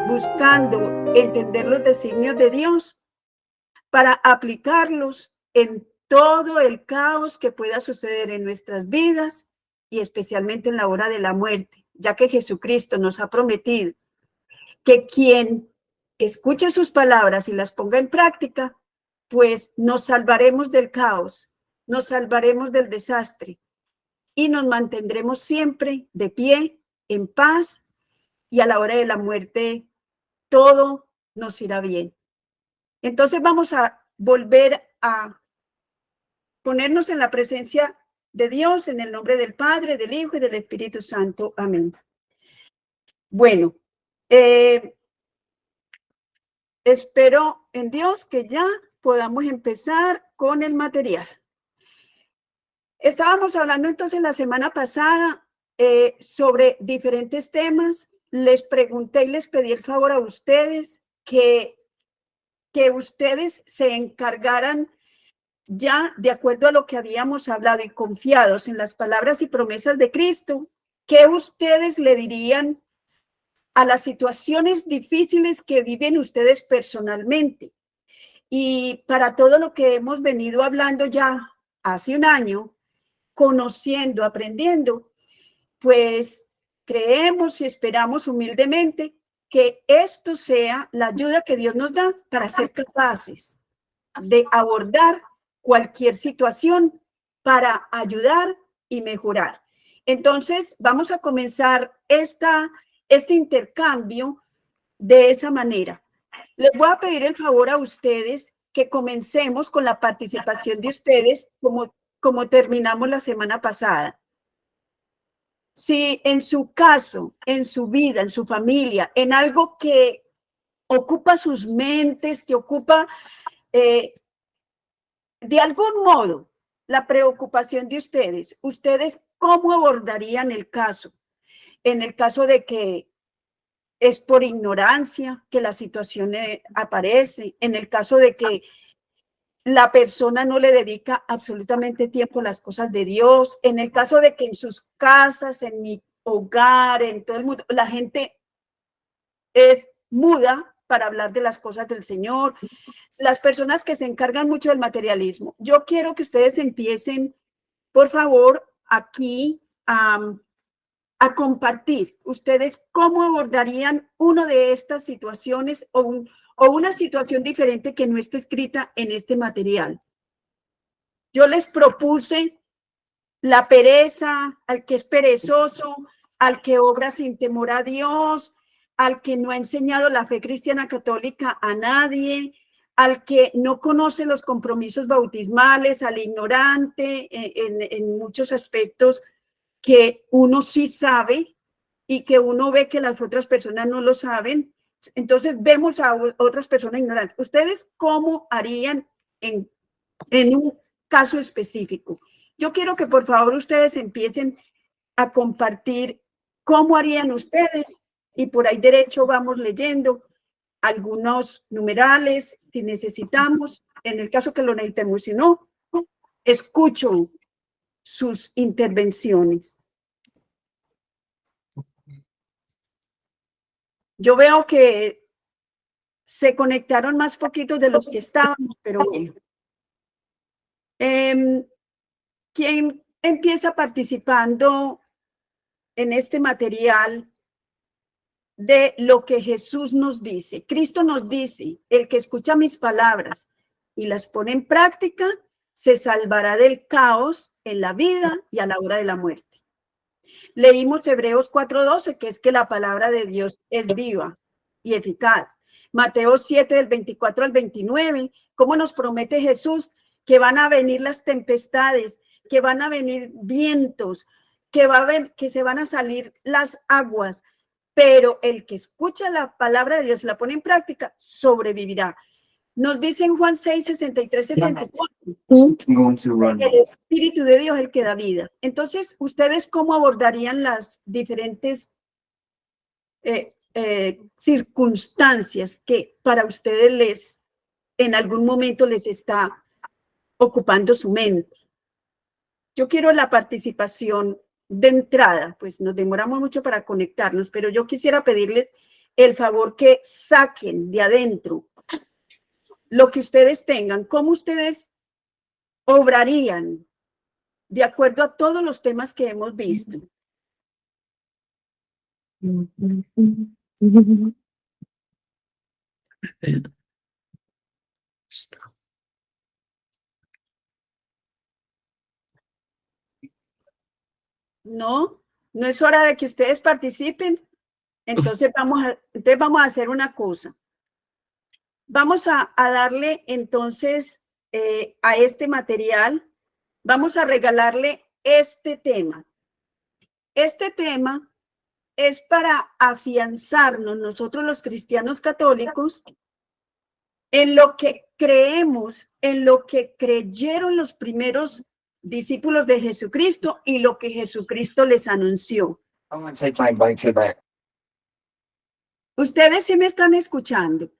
buscando entender los designios de Dios para aplicarlos en todo el caos que pueda suceder en nuestras vidas y especialmente en la hora de la muerte, ya que Jesucristo nos ha prometido que quien escuche sus palabras y las ponga en práctica, pues nos salvaremos del caos, nos salvaremos del desastre y nos mantendremos siempre de pie, en paz, y a la hora de la muerte todo nos irá bien. Entonces vamos a volver a ponernos en la presencia de Dios, en el nombre del Padre, del Hijo y del Espíritu Santo. Amén. Bueno, espero en Dios que ya podamos empezar con el material. Estábamos hablando entonces la semana pasada sobre diferentes temas. Les pregunté y les pedí el favor a ustedes que ustedes se encargaran ya de acuerdo a lo que habíamos hablado y confiados en las palabras y promesas de Cristo, ¿qué ustedes le dirían a las situaciones difíciles que viven ustedes personalmente? Y para todo lo que hemos venido hablando ya hace un año, conociendo, aprendiendo, pues creemos y esperamos humildemente que esto sea la ayuda que Dios nos da para ser capaces de abordar cualquier situación para ayudar y mejorar. Entonces, vamos a comenzar este intercambio de esa manera. Les voy a pedir el favor a ustedes que comencemos con la participación de ustedes como terminamos la semana pasada. Si en su caso, en su vida, en su familia, en algo que ocupa sus mentes, que ocupa de algún modo la preocupación de ustedes, ¿ustedes cómo abordarían el caso? En el caso de que es por ignorancia que la situación aparece, en el caso de que la persona no le dedica absolutamente tiempo a las cosas de Dios, en el caso de que en sus casas, en mi hogar, en todo el mundo, la gente es muda para hablar de las cosas del Señor, las personas que se encargan mucho del materialismo. Yo quiero que ustedes empiecen, por favor, aquí a compartir ustedes cómo abordarían una de estas situaciones o una situación diferente que no esté escrita en este material. Yo les propuse la pereza, al que es perezoso, al que obra sin temor a Dios, al que no ha enseñado la fe cristiana católica a nadie, al que no conoce los compromisos bautismales, al ignorante en muchos aspectos que uno sí sabe y que uno ve que las otras personas no lo saben. Entonces vemos a otras personas ignorantes. ¿Ustedes cómo harían en un caso específico? Yo quiero que por favor ustedes empiecen a compartir cómo harían ustedes y por ahí derecho vamos leyendo algunos numerales que necesitamos, en el caso que lo necesitemos, si no, escucho sus intervenciones. Yo veo que se conectaron más poquitos de los que estábamos, pero bueno. ¿Quién empieza participando en este material de lo que Jesús nos dice? Cristo nos dice, el que escucha mis palabras y las pone en práctica, se salvará del caos en la vida y a la hora de la muerte. Leímos Hebreos 4:12, que es que la palabra de Dios es viva y eficaz. Mateo 7, del 24 al 29, cómo nos promete Jesús que van a venir las tempestades, que van a venir vientos, que se van a salir las aguas, pero el que escucha la palabra de Dios y la pone en práctica, sobrevivirá. Nos dice en Juan 6, 63, 64, el Espíritu de Dios es el que da vida. Entonces, ¿ustedes cómo abordarían las diferentes circunstancias que para ustedes en algún momento les está ocupando su mente? Yo quiero la participación de entrada, pues nos demoramos mucho para conectarnos, pero yo quisiera pedirles el favor que saquen de adentro lo que ustedes tengan, cómo ustedes obrarían de acuerdo a todos los temas que hemos visto. No, no es hora de que ustedes participen. Entonces vamos a hacer una cosa. Vamos a darle entonces a este material, vamos a regalarle este tema. Este tema es para afianzarnos nosotros los cristianos católicos en lo que creemos, en lo que creyeron los primeros discípulos de Jesucristo y lo que Jesucristo les anunció. Ustedes sí me están escuchando.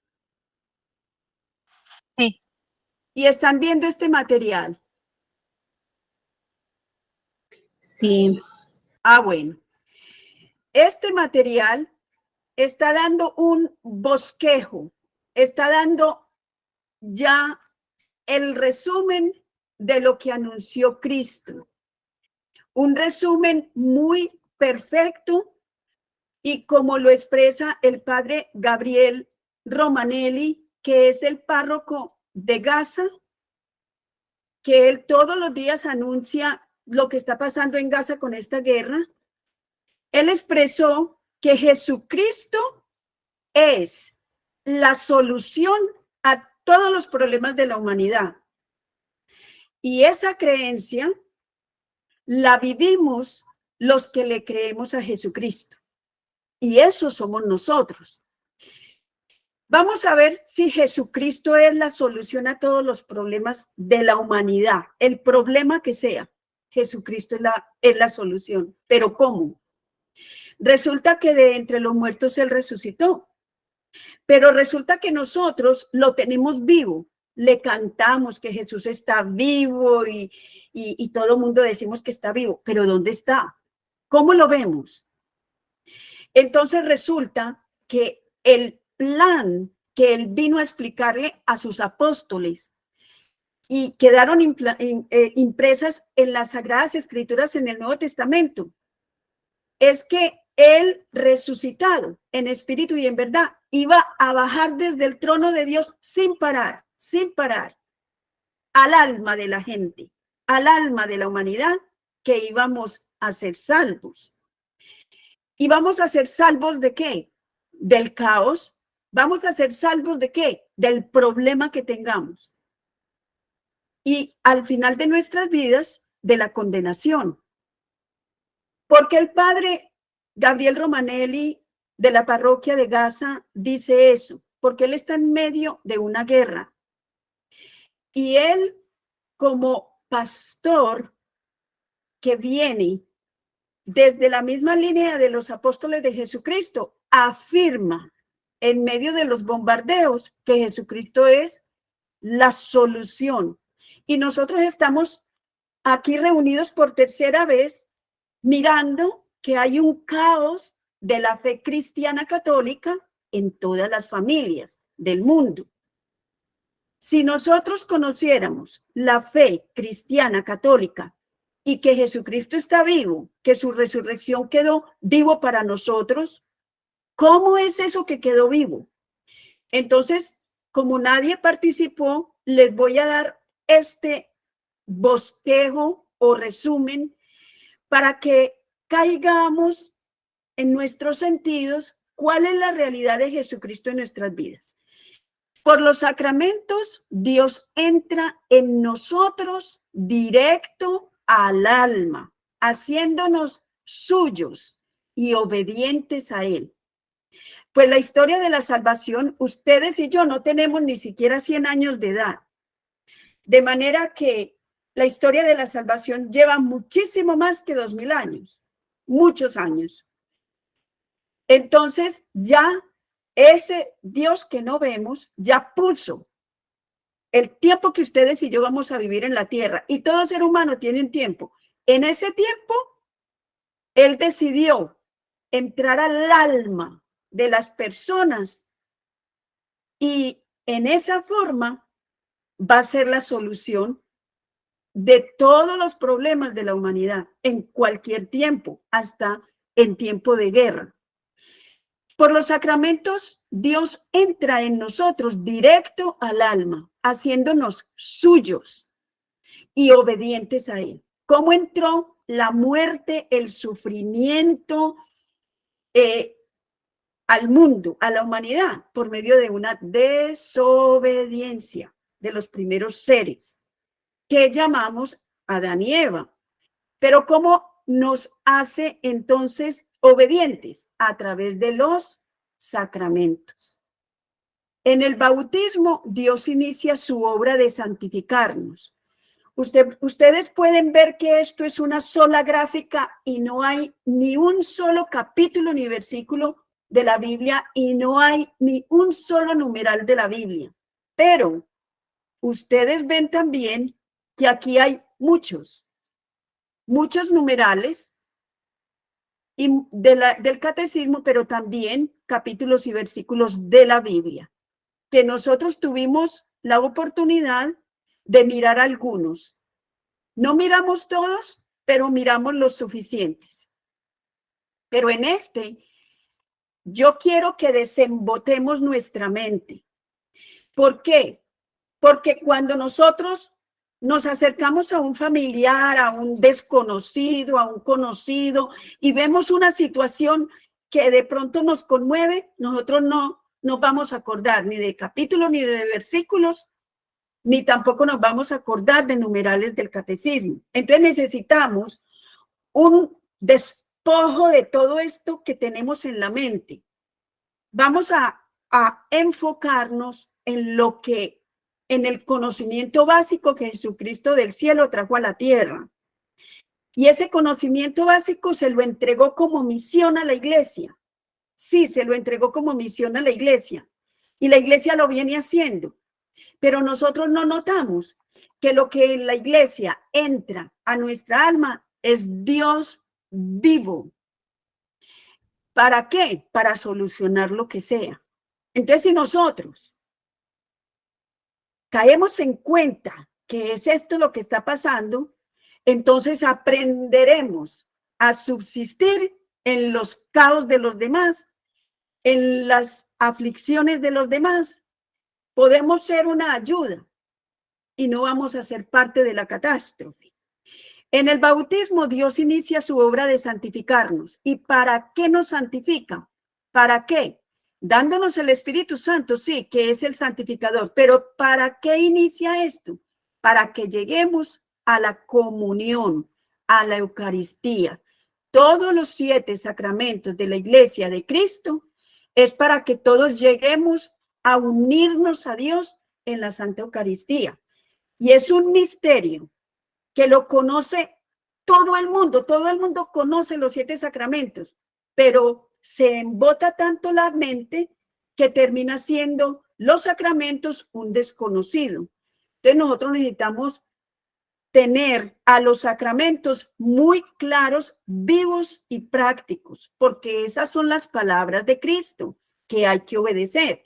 Sí. Y están viendo este material. Sí. Ah, bueno. Este material está dando un bosquejo, está dando ya el resumen de lo que anunció Cristo. Un resumen muy perfecto y como lo expresa el padre Gabriel Romanelli, que es el párroco de Gaza, que él todos los días anuncia lo que está pasando en Gaza con esta guerra. Él expresó que Jesucristo es la solución a todos los problemas de la humanidad. Y esa creencia la vivimos los que le creemos a Jesucristo. Y eso somos nosotros. Vamos a ver si Jesucristo es la solución a todos los problemas de la humanidad. El problema que sea, Jesucristo es la solución. ¿Pero cómo? Resulta que de entre los muertos Él resucitó. Pero resulta que nosotros lo tenemos vivo. Le cantamos que Jesús está vivo y todo el mundo decimos que está vivo. ¿Pero dónde está? ¿Cómo lo vemos? Entonces resulta que el plan que Él vino a explicarle a sus apóstoles y quedaron impresas en las Sagradas Escrituras en el Nuevo Testamento es que Él resucitado en espíritu y en verdad iba a bajar desde el trono de Dios sin parar, al alma de la gente, al alma de la humanidad, que íbamos a ser salvos. ¿Y vamos a ser salvos de qué? Del caos. ¿Vamos a ser salvos de qué? Del problema que tengamos. Y al final de nuestras vidas, de la condenación. Porque el padre Gabriel Romanelli de la parroquia de Gaza dice eso, porque él está en medio de una guerra. Y él, como pastor que viene desde la misma línea de los apóstoles de Jesucristo, afirma en medio de los bombardeos que Jesucristo es la solución. Y nosotros estamos aquí reunidos por tercera vez mirando que hay un caos de la fe cristiana católica en todas las familias del mundo. Si nosotros conociéramos la fe cristiana católica y que Jesucristo está vivo, que su resurrección quedó vivo para nosotros, ¿cómo es eso que quedó vivo? Entonces, como nadie participó, les voy a dar este bosquejo o resumen para que caigamos en nuestros sentidos cuál es la realidad de Jesucristo en nuestras vidas. Por los sacramentos, Dios entra en nosotros directo al alma, haciéndonos suyos y obedientes a Él. Pues la historia de la salvación, ustedes y yo no tenemos ni siquiera 100 años de edad. De manera que la historia de la salvación lleva muchísimo más que 2000 años, muchos años. Entonces ya ese Dios que no vemos ya puso el tiempo que ustedes y yo vamos a vivir en la tierra, y todo ser humano tiene un tiempo. En ese tiempo, Él decidió entrar al alma de las personas y en esa forma va a ser la solución de todos los problemas de la humanidad en cualquier tiempo, hasta en tiempo de guerra. Por los sacramentos, Dios entra en nosotros directo al alma, haciéndonos suyos y obedientes a Él. ¿Cómo entró la muerte, el sufrimiento al mundo, a la humanidad? Por medio de una desobediencia de los primeros seres, que llamamos Adán y Eva. Pero ¿cómo nos hace entonces obedientes? A través de los sacramentos. En el bautismo, Dios inicia su obra de santificarnos. Ustedes pueden ver que esto es una sola gráfica y no hay ni un solo capítulo ni versículo de la Biblia y no hay ni un solo numeral de la Biblia. Pero ustedes ven también que aquí hay muchos numerales y del catecismo, pero también capítulos y versículos de la Biblia, que nosotros tuvimos la oportunidad de mirar algunos. No miramos todos, pero miramos los suficientes. Pero en yo quiero que desembotemos nuestra mente. ¿Por qué? Porque cuando nosotros nos acercamos a un familiar, a un desconocido, a un conocido, y vemos una situación que de pronto nos conmueve, nosotros no nos vamos a acordar ni de capítulos ni de versículos, ni tampoco nos vamos a acordar de numerales del catecismo. Entonces necesitamos un despojo de todo esto que tenemos en la mente. Vamos a enfocarnos en en el conocimiento básico que Jesucristo del cielo trajo a la tierra. Y ese conocimiento básico se lo entregó como misión a la iglesia. Sí, se lo entregó como misión a la iglesia. Y la iglesia lo viene haciendo. Pero nosotros no notamos que lo que en la iglesia entra a nuestra alma es Dios vivo. ¿Para qué? Para solucionar lo que sea. Entonces, si nosotros caemos en cuenta que es esto lo que está pasando, entonces aprenderemos a subsistir en los caos de los demás, en las aflicciones de los demás. Podemos ser una ayuda y no vamos a ser parte de la catástrofe. En el bautismo, Dios inicia su obra de santificarnos. ¿Y para qué nos santifica? ¿Para qué? Dándonos el Espíritu Santo, sí, que es el santificador. Pero ¿para qué inicia esto? Para que lleguemos a la comunión, a la Eucaristía. Todos los 7 sacramentos de la Iglesia de Cristo es para que todos lleguemos a unirnos a Dios en la Santa Eucaristía. Y es un misterio que lo conoce todo el mundo conoce los 7 sacramentos, pero se embota tanto la mente que termina siendo los sacramentos un desconocido. Entonces nosotros necesitamos tener a los sacramentos muy claros, vivos y prácticos, porque esas son las palabras de Cristo que hay que obedecer.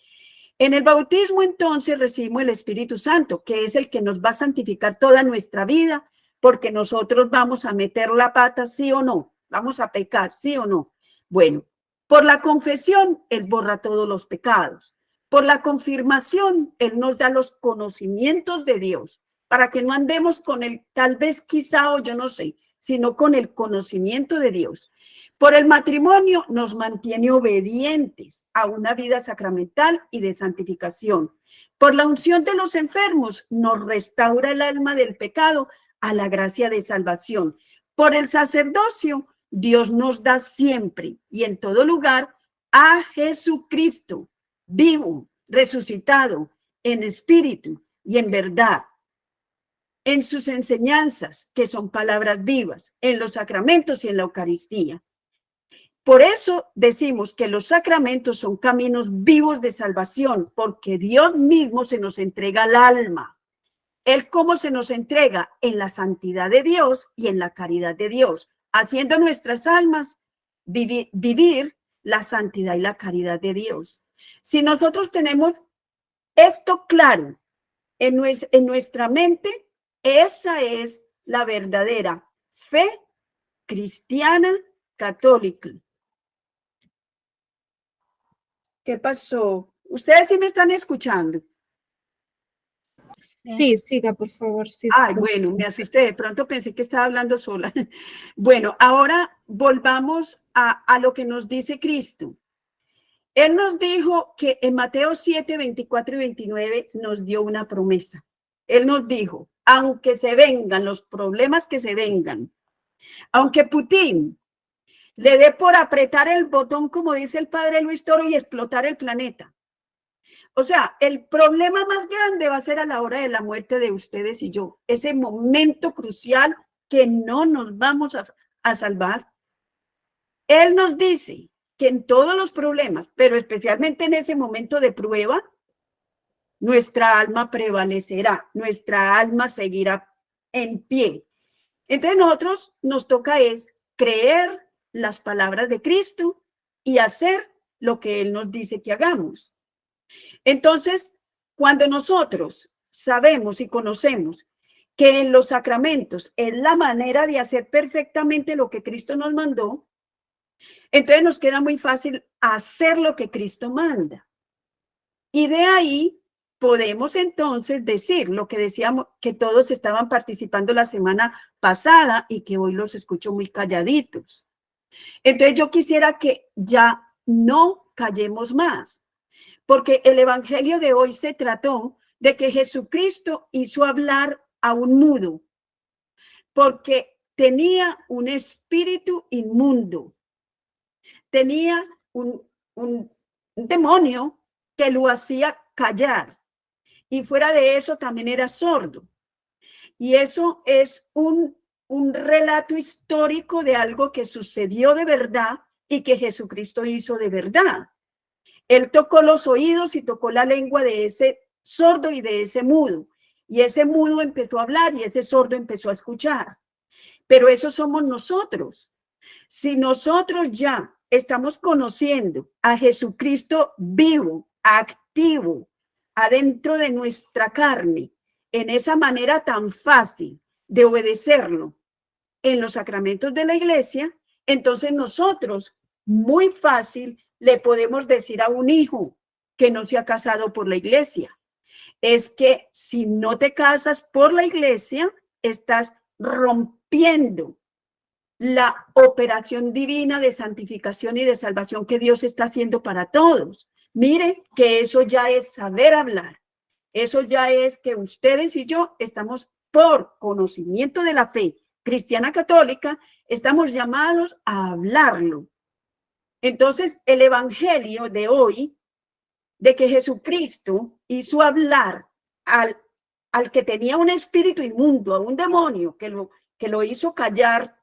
En el bautismo entonces recibimos el Espíritu Santo, que es el que nos va a santificar toda nuestra vida, porque nosotros vamos a meter la pata, sí o no, vamos a pecar, sí o no. Bueno, por la confesión, Él borra todos los pecados. Por la confirmación, Él nos da los conocimientos de Dios, para que no andemos con el tal vez, quizá o yo no sé, sino con el conocimiento de Dios. Por el matrimonio nos mantiene obedientes a una vida sacramental y de santificación. Por la unción de los enfermos nos restaura el alma del pecado a la gracia de salvación. Por el sacerdocio, Dios nos da siempre y en todo lugar a Jesucristo, vivo, resucitado, en espíritu y en verdad, en sus enseñanzas, que son palabras vivas, en los sacramentos y en la Eucaristía. Por eso decimos que los sacramentos son caminos vivos de salvación, porque Dios mismo se nos entrega al alma. Él cómo se nos entrega en la santidad de Dios y en la caridad de Dios, haciendo nuestras almas vivir la santidad y la caridad de Dios. Si nosotros tenemos esto claro en nuestra mente, esa es la verdadera fe cristiana católica. ¿Qué pasó? ¿Ustedes sí me están escuchando? Sí, siga, por favor. Sí, Ay, bueno, me asusté, de pronto pensé que estaba hablando sola. Bueno, ahora volvamos a lo que nos dice Cristo. Él nos dijo que en Mateo 7, 24 y 29 nos dio una promesa. Él nos dijo, aunque se vengan los problemas que se vengan, aunque Putin le dé por apretar el botón, como dice el padre Luis Toro, y explotar el planeta. O sea, el problema más grande va a ser a la hora de la muerte de ustedes y yo, ese momento crucial que no nos vamos a salvar. Él nos dice que en todos los problemas, pero especialmente en ese momento de prueba, nuestra alma prevalecerá, nuestra alma seguirá en pie. Entonces nosotros nos toca es creer las palabras de Cristo y hacer lo que Él nos dice que hagamos. Entonces, cuando nosotros sabemos y conocemos que en los sacramentos es la manera de hacer perfectamente lo que Cristo nos mandó, entonces nos queda muy fácil hacer lo que Cristo manda. Y de ahí podemos entonces decir lo que decíamos, que todos estaban participando la semana pasada y que hoy los escucho muy calladitos. Entonces yo quisiera que ya no callemos más, porque el evangelio de hoy se trató de que Jesucristo hizo hablar a un mudo, porque tenía un espíritu inmundo, tenía un demonio que lo hacía callar, y fuera de eso también era sordo. Y eso es un relato histórico de algo que sucedió de verdad y que Jesucristo hizo de verdad. Él tocó los oídos y tocó la lengua de ese sordo y de ese mudo. Y ese mudo empezó a hablar y ese sordo empezó a escuchar. Pero eso somos nosotros. Si nosotros ya estamos conociendo a Jesucristo vivo, activo, adentro de nuestra carne, en esa manera tan fácil de obedecerlo en los sacramentos de la iglesia, entonces nosotros muy fácil le podemos decir a un hijo que no se ha casado por la iglesia, es que si no te casas por la iglesia, estás rompiendo la operación divina de santificación y de salvación que Dios está haciendo para todos. Mire que eso ya es saber hablar. Eso ya es que ustedes y yo estamos por conocimiento de la fe cristiana católica, estamos llamados a hablarlo. Entonces, el evangelio de hoy, de que Jesucristo hizo hablar al que tenía un espíritu inmundo, a un demonio que lo hizo callar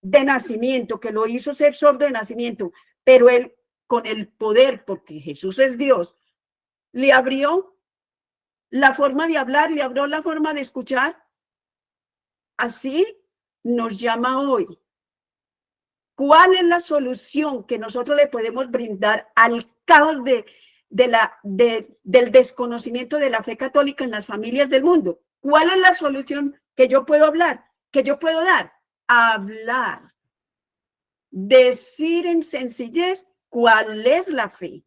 de nacimiento, que lo hizo ser sordo de nacimiento, pero él con el poder, porque Jesús es Dios, le abrió la forma de hablar, le abrió la forma de escuchar. Así nos llama hoy. ¿Cuál es la solución que nosotros le podemos brindar al caos del desconocimiento de la fe católica en las familias del mundo? ¿Cuál es la solución que yo puedo hablar, que yo puedo dar? Hablar. Decir en sencillez cuál es la fe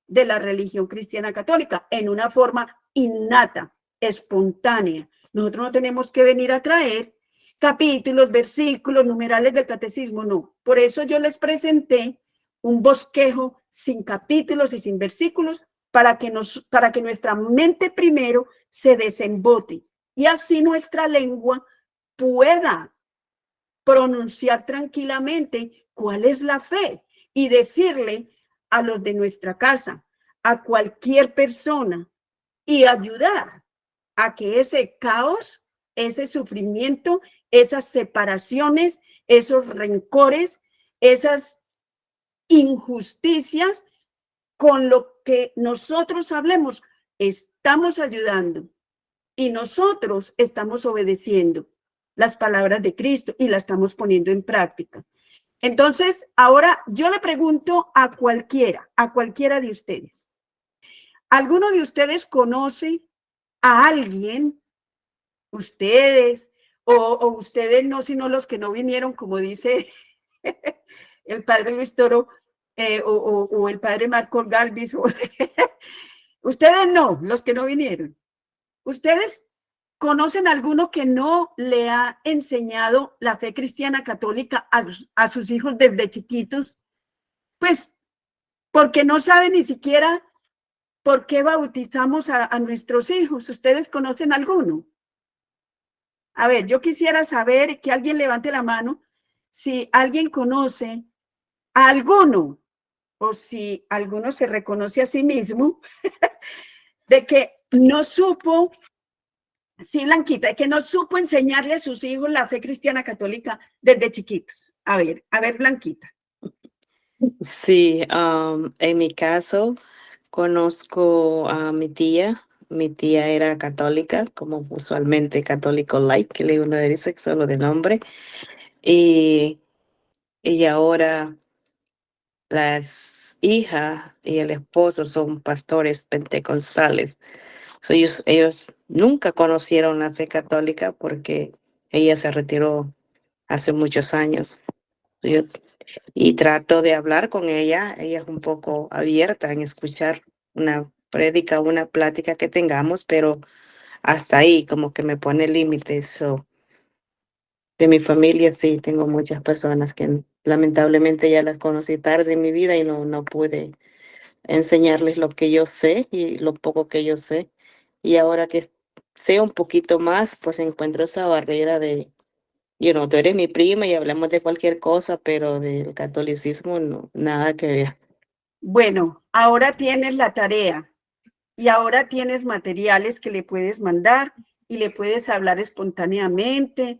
de la religión cristiana católica en una forma innata, espontánea. Nosotros no tenemos que venir a traer capítulos, versículos, numerales del catecismo, no. Por eso yo les presenté un bosquejo sin capítulos y sin versículos para que nuestra mente primero se desembote y así nuestra lengua pueda pronunciar tranquilamente cuál es la fe y decirle a los de nuestra casa, a cualquier persona, y ayudar a que ese caos, ese sufrimiento, esas separaciones, esos rencores, esas injusticias, con lo que nosotros hablemos, estamos ayudando y nosotros estamos obedeciendo las palabras de Cristo y las estamos poniendo en práctica. Entonces, ahora yo le pregunto a cualquiera de ustedes. ¿Alguno de ustedes conoce a alguien, ustedes, o ustedes no, sino los que no vinieron, como dice el padre Luis Toro, o el padre Marco Galvis, ustedes no, los que no vinieron. ¿Ustedes conocen a alguno que no le ha enseñado la fe cristiana católica a sus hijos desde chiquitos? Pues porque no sabe ni siquiera por qué bautizamos a nuestros hijos. ¿Ustedes conocen alguno? A ver, yo quisiera saber que alguien levante la mano si alguien conoce a alguno o si alguno se reconoce a sí mismo de que no supo, sí, Blanquita, de que no supo enseñarle a sus hijos la fe cristiana católica desde chiquitos. A ver, Blanquita. Sí, en mi caso conozco a mi tía. Mi tía era católica, como usualmente católico light, que uno le dice solo de nombre. Y, y ahora las hijas y el esposo son pastores pentecostales. So, ellos nunca conocieron la fe católica porque ella se retiró hace muchos años. Ellos y trato de hablar con ella. Ella es un poco abierta en escuchar una prédica, una plática que tengamos, pero hasta ahí como que me pone límites. So, de mi familia sí, tengo muchas personas que lamentablemente ya las conocí tarde en mi vida y no pude enseñarles lo que yo sé y lo poco que yo sé. Y ahora que sé un poquito más, pues encuentro esa barrera de, tú eres mi prima y hablamos de cualquier cosa, pero del catolicismo no, nada que ver. Bueno, ahora tienes la tarea y ahora tienes materiales que le puedes mandar y le puedes hablar espontáneamente,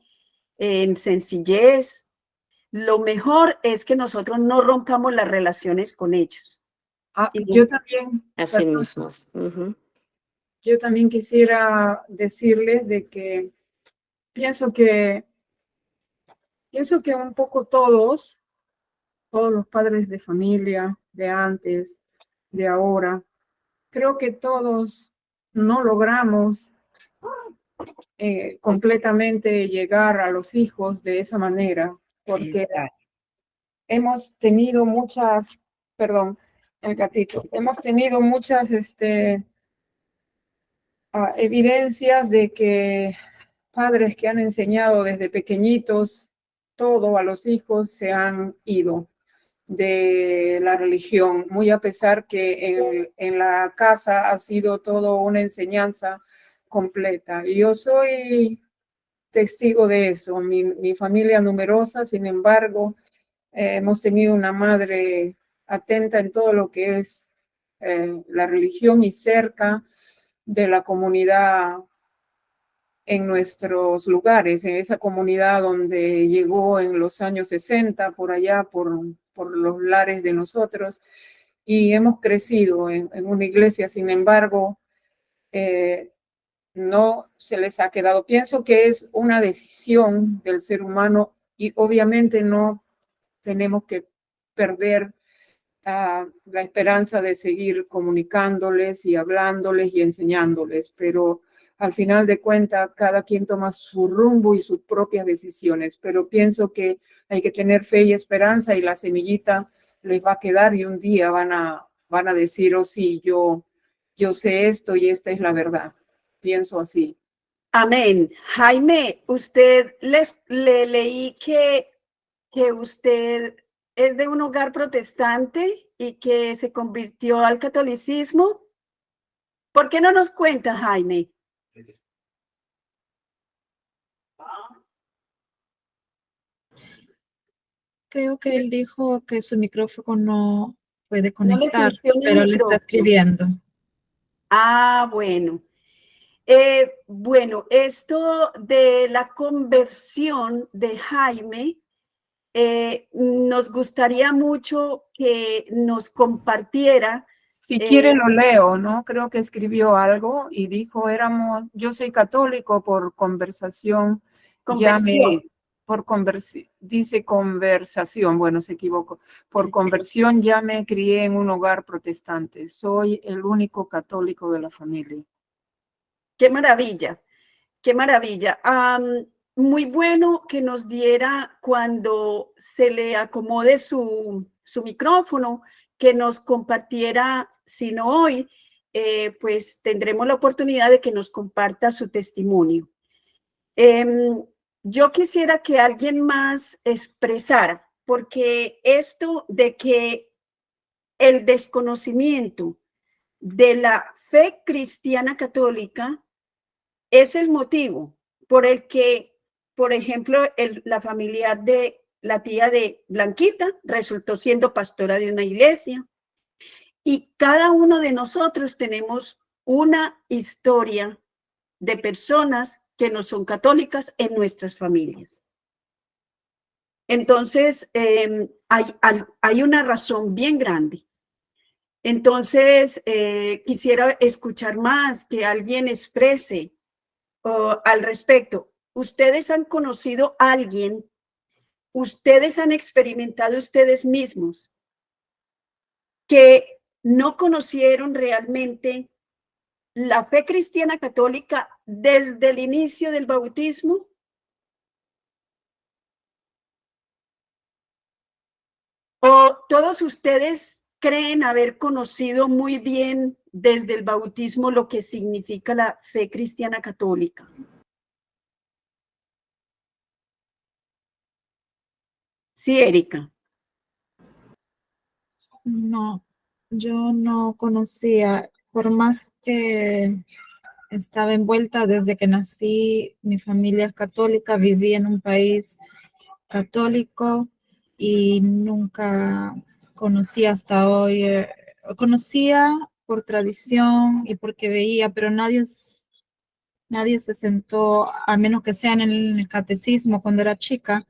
en sencillez. Lo mejor es que nosotros no rompamos las relaciones con ellos. Yo también, Así mismos. Ujú. yo también quisiera decirles de que pienso que un poco todos los padres de familia, de antes, de ahora, creo que todos no logramos completamente llegar a los hijos de esa manera, porque hemos tenido muchas, perdón, el gatito, hemos tenido muchas evidencias de que padres que han enseñado desde pequeñitos todo a los hijos se han ido de la religión, muy a pesar que en la casa ha sido todo una enseñanza completa. Y yo soy testigo de eso. Mi familia numerosa, sin embargo, hemos tenido una madre atenta en todo lo que es la religión y cerca de la comunidad en nuestros lugares, en esa comunidad donde llegó en los años 60, por allá, por los lares de nosotros, y hemos crecido en una iglesia. Sin embargo, no se les ha quedado. Pienso que es una decisión del ser humano y obviamente no tenemos que perder la esperanza de seguir comunicándoles y hablándoles y enseñándoles, pero al final de cuentas cada quien toma su rumbo y sus propias decisiones, pero pienso que hay que tener fe y esperanza y la semillita les va a quedar y un día van a decir, oh sí, yo sé esto y esta es la verdad. Pienso así. Amén. Jaime, usted le leí que usted es de un hogar protestante y que se convirtió al catolicismo. ¿Por qué no nos cuenta, Jaime? Creo que él dijo que su micrófono no puede No le conectarse, funciona el pero le está micrófono. escribiendo. Ah, bueno. Bueno, esto de la conversión de Jaime, nos gustaría mucho que nos compartiera. Si quiere lo leo, ¿no? Creo que escribió algo y dijo, yo soy católico por conversión, Conversión. dice conversación, bueno, se equivocó. Por conversión ya me crié en un hogar protestante. Soy el único católico de la familia. Qué maravilla, qué maravilla. Muy bueno que nos diera cuando se le acomode su micrófono, que nos compartiera, si no hoy, pues tendremos la oportunidad de que nos comparta su testimonio. Yo quisiera que alguien más expresara, porque esto de que el desconocimiento de la fe cristiana católica es el motivo por el que, por ejemplo, la familiar de la tía de Blanquita resultó siendo pastora de una iglesia. Y cada uno de nosotros tenemos una historia de personas que no son católicas en nuestras familias. Entonces, hay una razón bien grande. Entonces, quisiera escuchar más, que alguien exprese al respecto. ¿Ustedes han conocido a alguien? ¿Ustedes han experimentado ustedes mismos que no conocieron realmente la fe cristiana católica desde el inicio del bautismo? ¿O todos ustedes creen haber conocido muy bien desde el bautismo lo que significa la fe cristiana católica? Sí, Erika. No, yo no conocía, por más que estaba envuelta desde que nací, mi familia es católica, viví en un país católico y nunca conocí hasta hoy, conocía por tradición y porque veía, pero nadie se sentó, a menos que sea en el catecismo cuando era chica,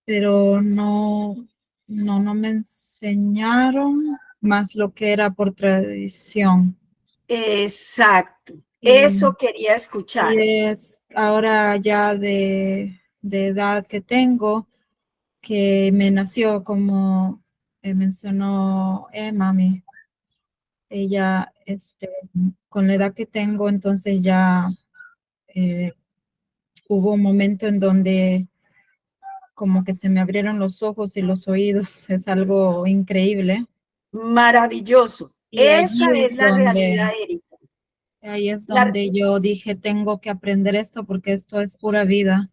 pero no me enseñaron más lo que era por tradición. Exacto, eso quería escuchar. Y es ahora ya de edad que tengo, que me nació, como mencionó mami, ella, con la edad que tengo, entonces ya hubo un momento en donde como que se me abrieron los ojos y los oídos, es algo increíble. Maravilloso. Y Esa es la realidad, Erika. Ahí es donde yo dije, tengo que aprender esto porque esto es pura vida.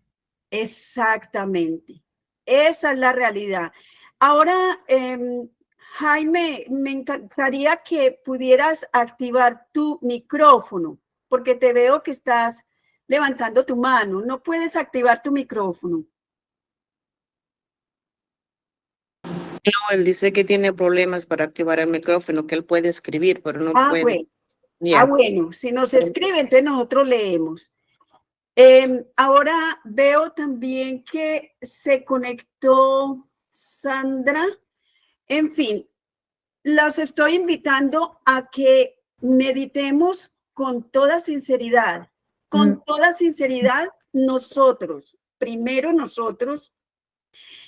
Exactamente. Esa es la realidad. Ahora, Jaime, me encantaría que pudieras activar tu micrófono, porque te veo que estás levantando tu mano. ¿No puedes activar tu micrófono? No, él dice que tiene problemas para activar el micrófono, que él puede escribir, pero no puede. Bueno. Yeah. Bueno, si nos escribe, entonces nosotros leemos. Ahora veo también que se conectó Sandra. En fin, los estoy invitando a que meditemos con toda sinceridad. Con toda sinceridad, nosotros, primero nosotros,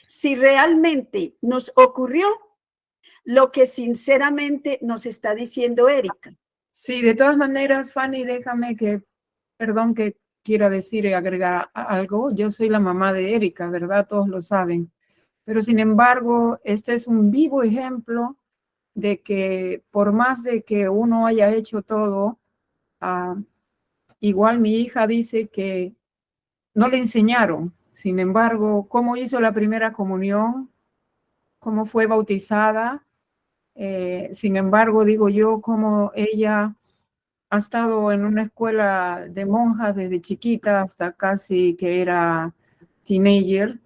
si realmente nos ocurrió lo que sinceramente nos está diciendo Erika. Sí, de todas maneras, Fanny, déjame perdón que quiera decir y agregar algo. Yo soy la mamá de Erika, ¿verdad? Todos lo saben. Pero sin embargo, este es un vivo ejemplo de que por más de que uno haya hecho todo, igual mi hija dice que no le enseñaron. Sin embargo, cómo hizo la primera comunión, cómo fue bautizada. Sin embargo, digo yo, cómo ella ha estado en una escuela de monjas desde chiquita hasta casi que era teenager.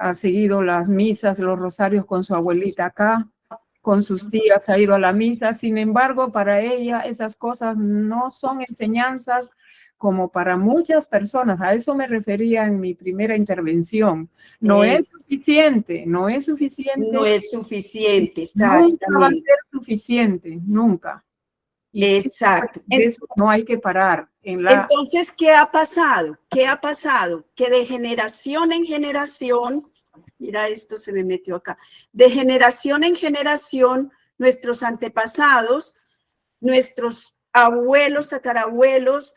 Ha seguido las misas, los rosarios con su abuelita acá, con sus tías ha ido a la misa. Sin embargo, para ella esas cosas no son enseñanzas como para muchas personas. A eso me refería en mi primera intervención. No es suficiente, no es suficiente. No es suficiente, Nunca va a exactamente. ser suficiente, nunca. Y sí, Exacto. de eso no hay que parar. Entonces, ¿qué ha pasado? ¿Qué ha pasado? Que de generación en generación, mira, esto se me metió acá, de generación en generación, nuestros antepasados, nuestros abuelos, tatarabuelos,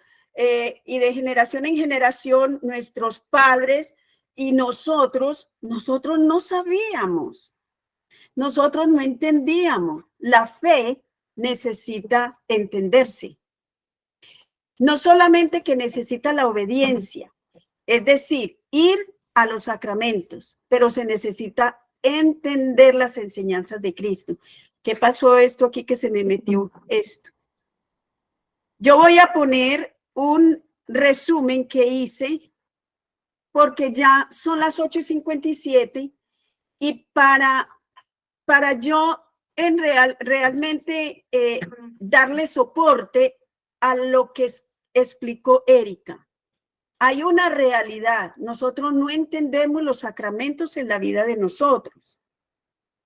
y de generación en generación, nuestros padres y nosotros no sabíamos, nosotros no entendíamos. La fe necesita entenderse. No solamente que necesita la obediencia, es decir, ir a los sacramentos, pero se necesita entender las enseñanzas de Cristo. ¿Qué pasó esto aquí que se me metió esto? Yo voy a poner un resumen que hice porque ya son las 8:57 y para yo realmente darle soporte a lo que explicó Erika. Hay una realidad. Nosotros no entendemos los sacramentos en la vida de nosotros.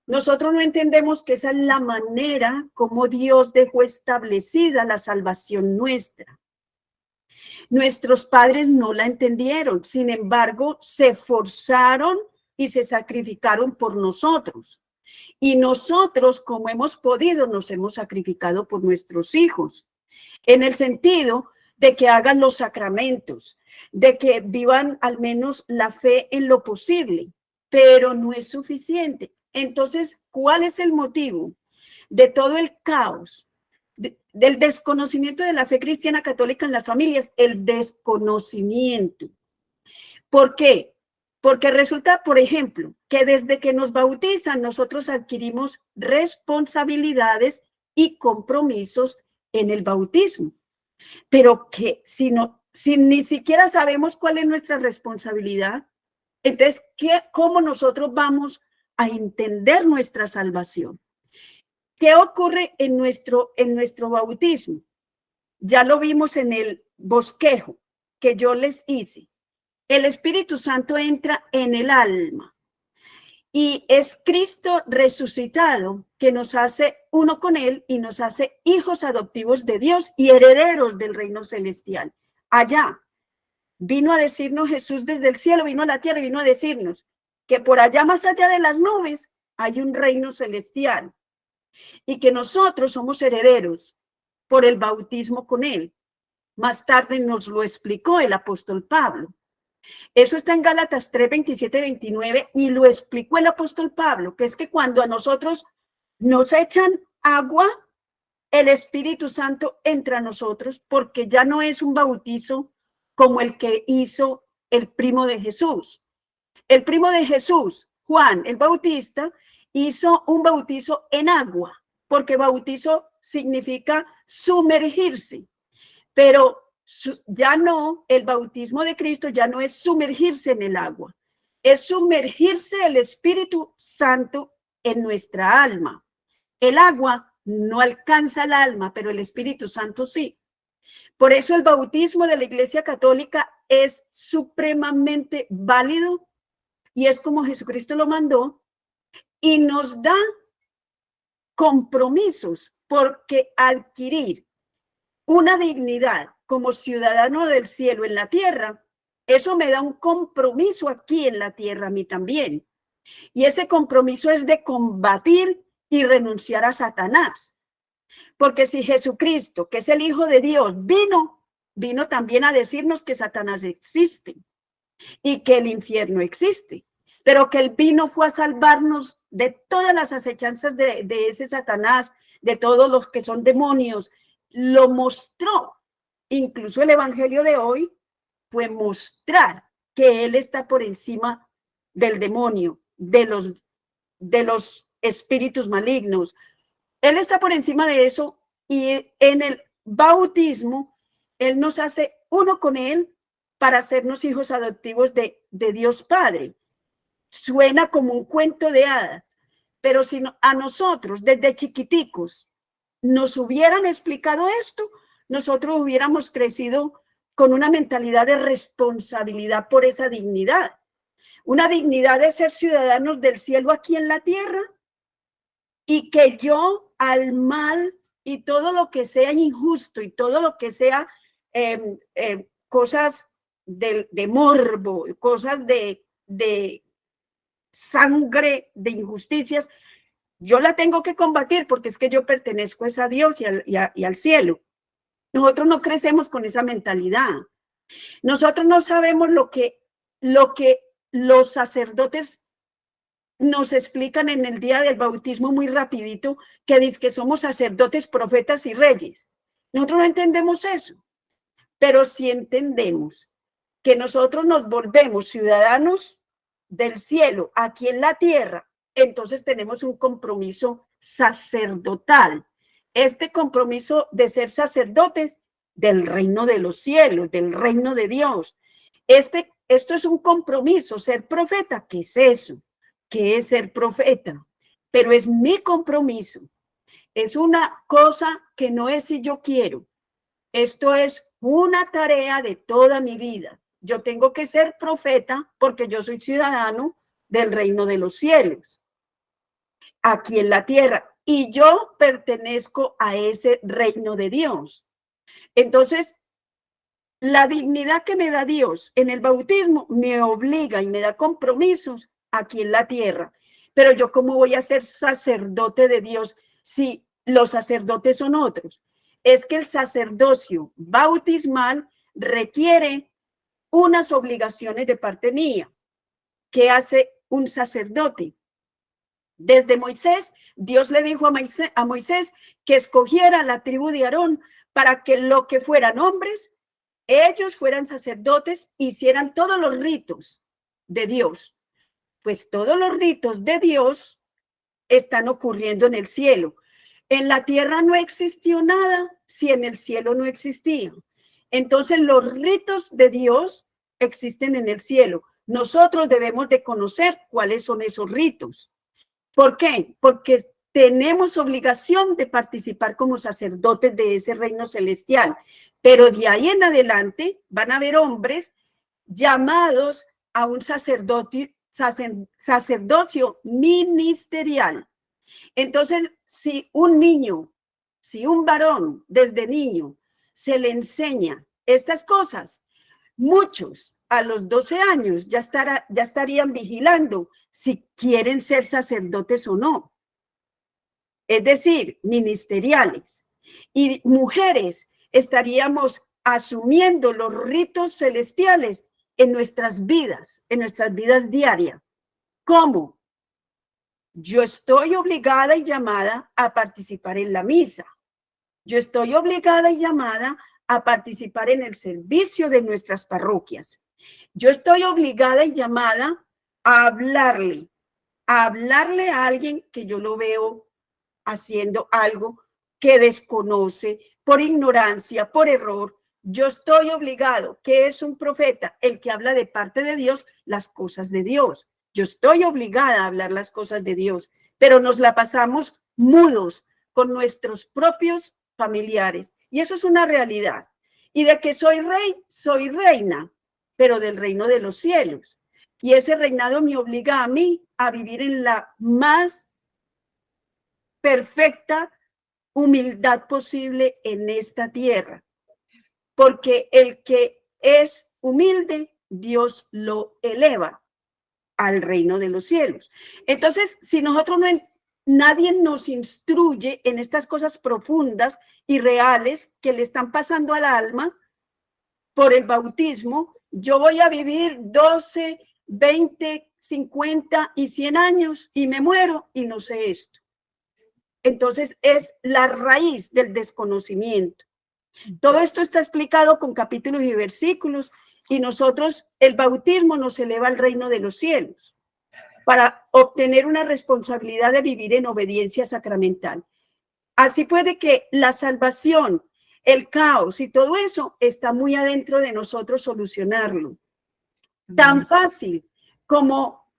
Nosotros no entendemos que esa es la manera como Dios dejó establecida la salvación nuestra. Nuestros padres no la entendieron, sin embargo, se esforzaron y se sacrificaron por nosotros. Y nosotros, como hemos podido, nos hemos sacrificado por nuestros hijos, en el sentido de que hagan los sacramentos, de que vivan al menos la fe en lo posible, pero no es suficiente. Entonces, ¿cuál es el motivo de todo el caos, del desconocimiento de la fe cristiana católica en las familias? El desconocimiento. ¿Por qué? Porque resulta, por ejemplo, que desde que nos bautizan, nosotros adquirimos responsabilidades y compromisos en el bautismo. Pero que si ni siquiera sabemos cuál es nuestra responsabilidad, entonces, ¿cómo nosotros vamos a entender nuestra salvación? ¿Qué ocurre en nuestro bautismo? Ya lo vimos en el bosquejo que yo les hice. El Espíritu Santo entra en el alma y es Cristo resucitado que nos hace uno con Él y nos hace hijos adoptivos de Dios y herederos del reino celestial. Allá vino a decirnos Jesús desde el cielo, vino a la tierra y vino a decirnos que por allá, más allá de las nubes, hay un reino celestial y que nosotros somos herederos por el bautismo con Él. Más tarde nos lo explicó el apóstol Pablo. Eso está en Gálatas 3, 27, 29 y lo explicó el apóstol Pablo, que es que cuando a nosotros nos echan agua, el Espíritu Santo entra a nosotros porque ya no es un bautizo como el que hizo el primo de Jesús. El primo de Jesús, Juan el Bautista, hizo un bautizo en agua, porque bautizo significa sumergirse, pero ya no, el bautismo de Cristo ya no es sumergirse en el agua, es sumergirse el Espíritu Santo en nuestra alma. El agua no alcanza el alma, pero el Espíritu Santo sí. Por eso el bautismo de la Iglesia Católica es supremamente válido y es como Jesucristo lo mandó y nos da compromisos, porque adquirir una dignidad como ciudadano del cielo en la tierra, eso me da un compromiso aquí en la tierra a mí también. Y ese compromiso es de combatir y renunciar a Satanás. Porque si Jesucristo, que es el Hijo de Dios, vino también a decirnos que Satanás existe y que el infierno existe, pero que él vino fue a salvarnos de todas las acechanzas de ese Satanás, de todos los que son demonios. Lo mostró. Incluso el evangelio de hoy fue mostrar que él está por encima del demonio, de los espíritus malignos. Él está por encima de eso y en el bautismo él nos hace uno con él para hacernos hijos adoptivos de Dios Padre. Suena como un cuento de hadas, pero si a nosotros desde chiquiticos nos hubieran explicado esto, nosotros hubiéramos crecido con una mentalidad de responsabilidad por esa dignidad. Una dignidad de ser ciudadanos del cielo aquí en la tierra y que yo al mal y todo lo que sea injusto y todo lo que sea cosas de morbo, cosas de sangre, de injusticias, yo la tengo que combatir porque es que yo pertenezco a Dios y al cielo. Nosotros no crecemos con esa mentalidad. Nosotros no sabemos lo que los sacerdotes nos explican en el día del bautismo muy rapidito, que dice que somos sacerdotes, profetas y reyes. Nosotros no entendemos eso, pero sí entendemos que nosotros nos volvemos ciudadanos del cielo aquí en la tierra, entonces tenemos un compromiso sacerdotal. Este compromiso de ser sacerdotes del reino de los cielos, del reino de Dios. Esto es un compromiso, ser profeta. ¿Qué es eso? ¿Qué es ser profeta? Pero es mi compromiso. Es una cosa que no es si yo quiero. Esto es una tarea de toda mi vida. Yo tengo que ser profeta porque yo soy ciudadano del reino de los cielos, aquí en la tierra, y yo pertenezco a ese reino de Dios. Entonces, la dignidad que me da Dios en el bautismo me obliga y me da compromisos aquí en la tierra. Pero yo, ¿cómo voy a ser sacerdote de Dios si los sacerdotes son otros? Es que el sacerdocio bautismal requiere unas obligaciones de parte mía. ¿Qué hace un sacerdote? Desde Moisés, Dios le dijo a Moisés que escogiera la tribu de Aarón para que lo que fueran hombres, ellos fueran sacerdotes, hicieran todos los ritos de Dios. Pues todos los ritos de Dios están ocurriendo en el cielo. En la tierra no existió nada si en el cielo no existía. Entonces los ritos de Dios existen en el cielo. Nosotros debemos de conocer cuáles son esos ritos. ¿Por qué? Porque tenemos obligación de participar como sacerdotes de ese reino celestial. Pero de ahí en adelante van a haber hombres llamados a un sacerdocio ministerial. Entonces, si un niño, si un varón desde niño se le enseña estas cosas, muchos a los 12 años ya estarían vigilando si quieren ser sacerdotes o no. Es decir, ministeriales. Y mujeres estaríamos asumiendo los ritos celestiales en nuestras vidas diarias. ¿Cómo? Yo estoy obligada y llamada a participar en la misa. Yo estoy obligada y llamada a participar en el servicio de nuestras parroquias. Yo estoy obligada y llamada a hablarle a alguien que yo lo veo haciendo algo que desconoce por ignorancia, por error. Yo estoy obligado, que es un profeta, el que habla de parte de Dios, las cosas de Dios. Yo estoy obligada a hablar las cosas de Dios, pero nos la pasamos mudos con nuestros propios familiares. Y eso es una realidad. Y de que soy rey, soy reina, pero del reino de los cielos. Y ese reinado me obliga a mí a vivir en la más perfecta humildad posible en esta tierra. Porque el que es humilde, Dios lo eleva al reino de los cielos. Entonces, si nosotros nadie nos instruye en estas cosas profundas y reales que le están pasando al alma por el bautismo, yo voy a vivir 12, 20, 50 y 100 años y me muero y no sé esto. Entonces es la raíz del desconocimiento. Todo esto está explicado con capítulos y versículos, y nosotros, el bautismo nos eleva al reino de los cielos para obtener una responsabilidad de vivir en obediencia sacramental. Así puede que la salvación, el caos y todo eso está muy adentro de nosotros solucionarlo. Tan fácil como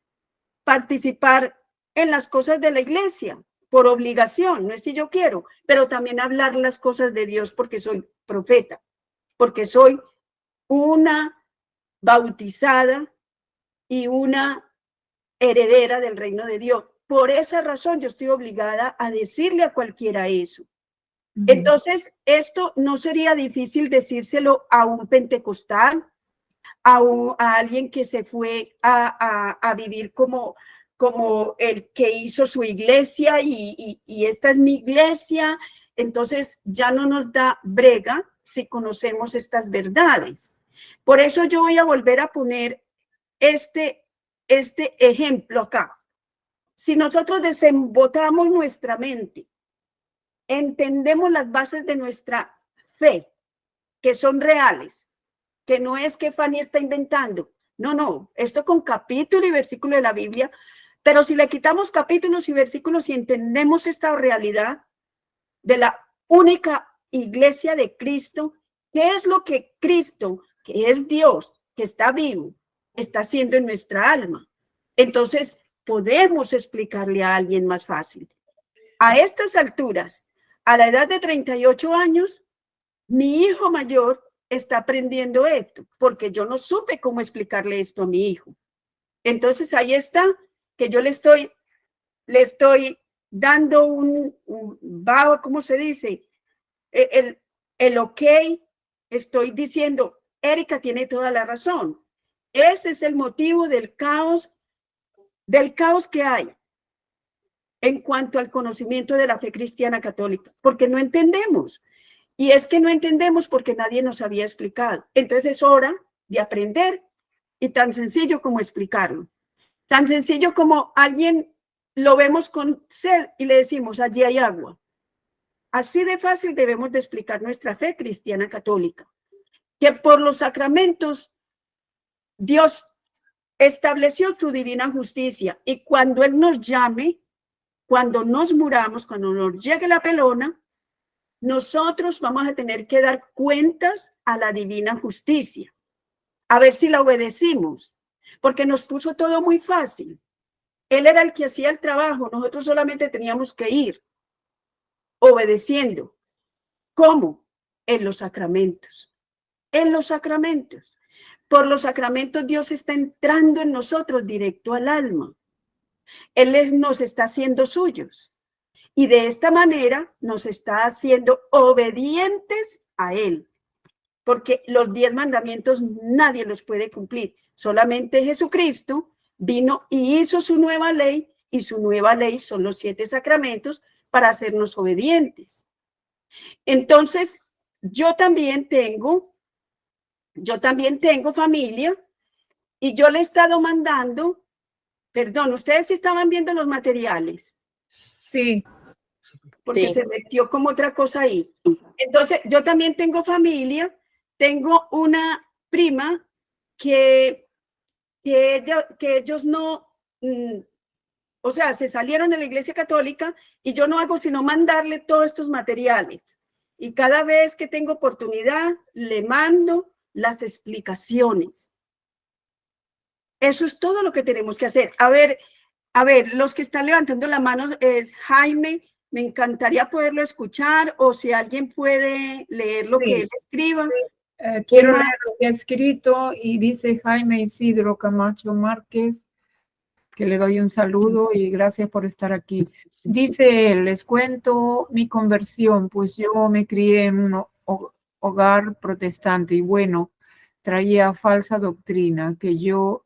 participar en las cosas de la iglesia por obligación, no es si yo quiero, pero también hablar las cosas de Dios porque soy profeta, porque soy una bautizada y una heredera del reino de Dios. Por esa razón yo estoy obligada a decirle a cualquiera eso. Entonces, esto no sería difícil decírselo a un pentecostal, a alguien que se fue a vivir como el que hizo su iglesia y esta es mi iglesia. Entonces ya no nos da brega si conocemos estas verdades. Por eso yo voy a volver a poner este ejemplo acá. Si nosotros desembotamos nuestra mente, entendemos las bases de nuestra fe, que son reales, que no es que Fanny está inventando. No, esto con capítulo y versículo de la Biblia, pero si le quitamos capítulos y versículos y entendemos esta realidad de la única iglesia de Cristo, ¿qué es lo que Cristo, que es Dios, que está vivo, está haciendo en nuestra alma? Entonces podemos explicarle a alguien más fácil. A estas alturas, a la edad de 38 años, mi hijo mayor está aprendiendo esto, porque yo no supe cómo explicarle esto a mi hijo. Entonces ahí está, que yo le estoy dando ¿cómo se dice? El ok, estoy diciendo, Erika tiene toda la razón. Ese es el motivo del caos que hay en cuanto al conocimiento de la fe cristiana católica, porque no entendemos. Y es que no entendemos porque nadie nos había explicado. Entonces es hora de aprender, y tan sencillo como explicarlo. Tan sencillo como alguien lo vemos con sed y le decimos, allí hay agua. Así de fácil debemos de explicar nuestra fe cristiana católica, que por los sacramentos Dios estableció su divina justicia, y cuando Él nos llame, cuando nos muramos, cuando nos llegue la pelona, nosotros vamos a tener que dar cuentas a la divina justicia, a ver si la obedecimos, porque nos puso todo muy fácil. Él era el que hacía el trabajo, nosotros solamente teníamos que ir obedeciendo. ¿Cómo? En los sacramentos. En los sacramentos. Por los sacramentos Dios está entrando en nosotros directo al alma. Él nos está haciendo suyos. Y de esta manera nos está haciendo obedientes a Él. Porque los 10 mandamientos nadie los puede cumplir. Solamente Jesucristo vino y hizo su nueva ley, y su nueva ley son los 7 sacramentos para hacernos obedientes. Entonces, yo también tengo familia, y yo le he estado mandando, perdón, ustedes sí estaban viendo los materiales. Sí. Porque se metió como otra cosa ahí. Entonces, yo también tengo familia, tengo una prima que ellos no, o sea, se salieron de la Iglesia Católica, y yo no hago sino mandarle todos estos materiales. Y cada vez que tengo oportunidad, le mando las explicaciones. Eso es todo lo que tenemos que hacer. A ver, los que están levantando la mano es Jaime. Me encantaría poderlo escuchar, o si alguien puede leer lo que él escriba. Quiero leer lo que ha escrito, y dice Jaime Isidro Camacho Márquez, que le doy un saludo y gracias por estar aquí. Dice él, les cuento mi conversión, pues yo me crié en un hogar protestante, y bueno, traía falsa doctrina, que yo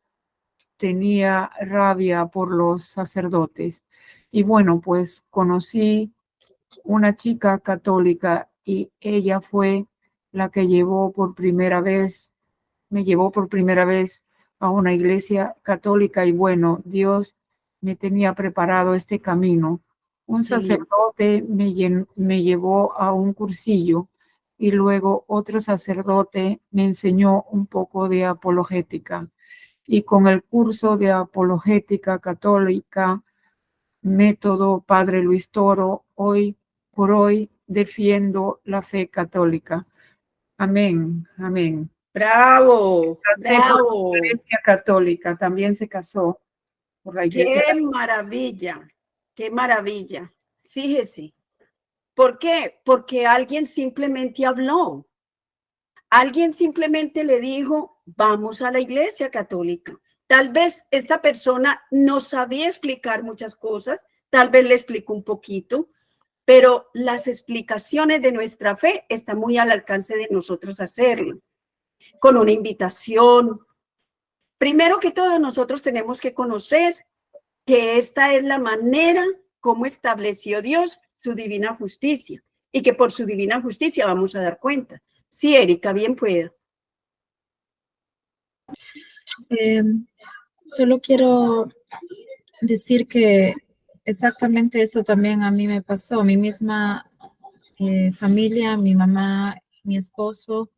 tenía rabia por los sacerdotes. Y bueno, pues conocí una chica católica, y ella fue la que me llevó por primera vez a una iglesia católica, y bueno, Dios me tenía preparado este camino. Un sacerdote me llevó a un cursillo, y luego otro sacerdote me enseñó un poco de apologética. Y con el curso de apologética católica, método Padre Luis Toro, hoy por hoy defiendo la fe católica. Amén, amén. ¡Bravo! ¡Bravo! La Iglesia Católica también se casó por la Iglesia ¡Qué maravilla! ¡Qué maravilla! Fíjese. ¿Por qué? Porque alguien simplemente habló. Alguien simplemente le dijo, vamos a la Iglesia Católica. Tal vez esta persona no sabía explicar muchas cosas, tal vez le explicó un poquito, pero las explicaciones de nuestra fe están muy al alcance de nosotros hacerlo, con una invitación. Primero que todo, nosotros tenemos que conocer que esta es la manera como estableció Dios su divina justicia y que por su divina justicia vamos a dar cuenta. Sí, Erika, bien pueda. Solo quiero decir que exactamente eso también a mí me pasó. Mi misma familia, mi mamá, mi esposo,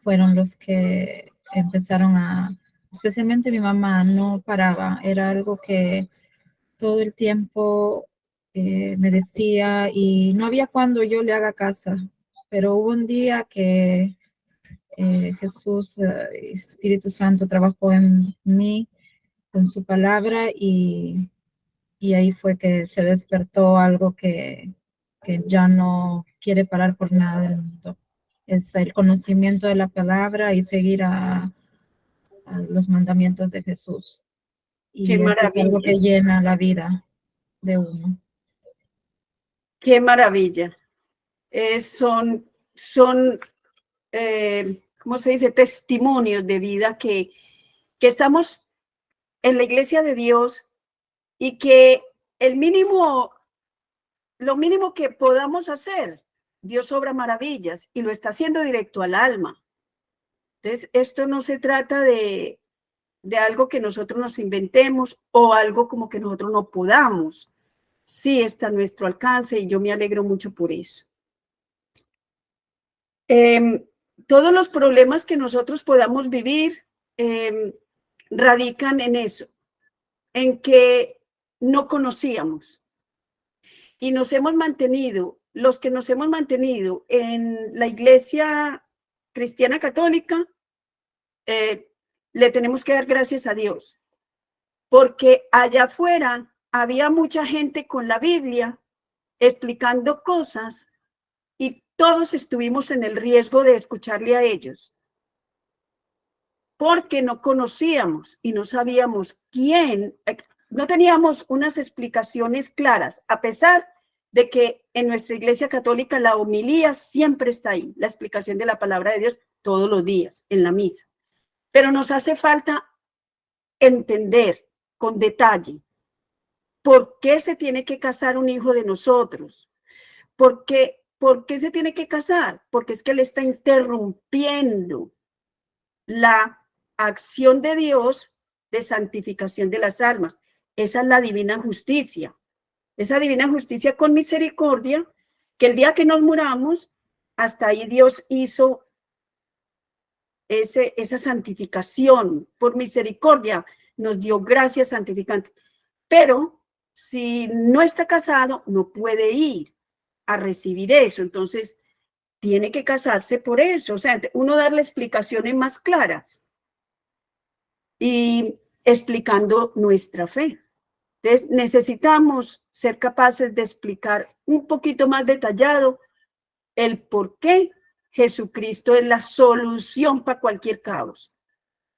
fueron los que empezaron especialmente mi mamá, no paraba. Era algo que todo el tiempo me decía y no había cuando yo le haga caso. Pero hubo un día que Jesús, Espíritu Santo, trabajó en mí con su palabra y ahí fue que se despertó algo que ya no quiere parar por nada del mundo. Es el conocimiento de la palabra y seguir a los mandamientos de Jesús. Y Qué eso es algo maravilla. que llena la vida de uno. Qué maravilla. Son ¿cómo se dice? Testimonios de vida que estamos en la iglesia de Dios y que lo mínimo que podamos hacer, Dios obra maravillas y lo está haciendo directo al alma. Entonces, esto no se trata de algo que nosotros nos inventemos o algo como que nosotros no podamos. Sí está a nuestro alcance y yo me alegro mucho por eso. Todos los problemas que nosotros podamos vivir radican en eso, en que no conocíamos y nos hemos mantenido, los que nos hemos mantenido en la iglesia cristiana católica, le tenemos que dar gracias a Dios, porque allá afuera había mucha gente con la Biblia explicando cosas y todos estuvimos en el riesgo de escucharle a ellos, porque no conocíamos y no sabíamos quién, no teníamos unas explicaciones claras, a pesar de que en nuestra iglesia católica la homilía siempre está ahí, la explicación de la palabra de Dios todos los días en la misa. Pero nos hace falta entender con detalle por qué se tiene que casar un hijo de nosotros. ¿Por qué se tiene que casar? Porque es que le está interrumpiendo la acción de Dios de santificación de las almas. Esa es la divina justicia. Esa divina justicia con misericordia, que el día que nos muramos, hasta ahí Dios hizo esa santificación. Por misericordia nos dio gracia santificante. Pero si no está casado, no puede ir a recibir eso. Entonces, tiene que casarse por eso. O sea, uno darle explicaciones más claras y explicando nuestra fe. Entonces, necesitamos ser capaces de explicar un poquito más detallado el por qué Jesucristo es la solución para cualquier caos,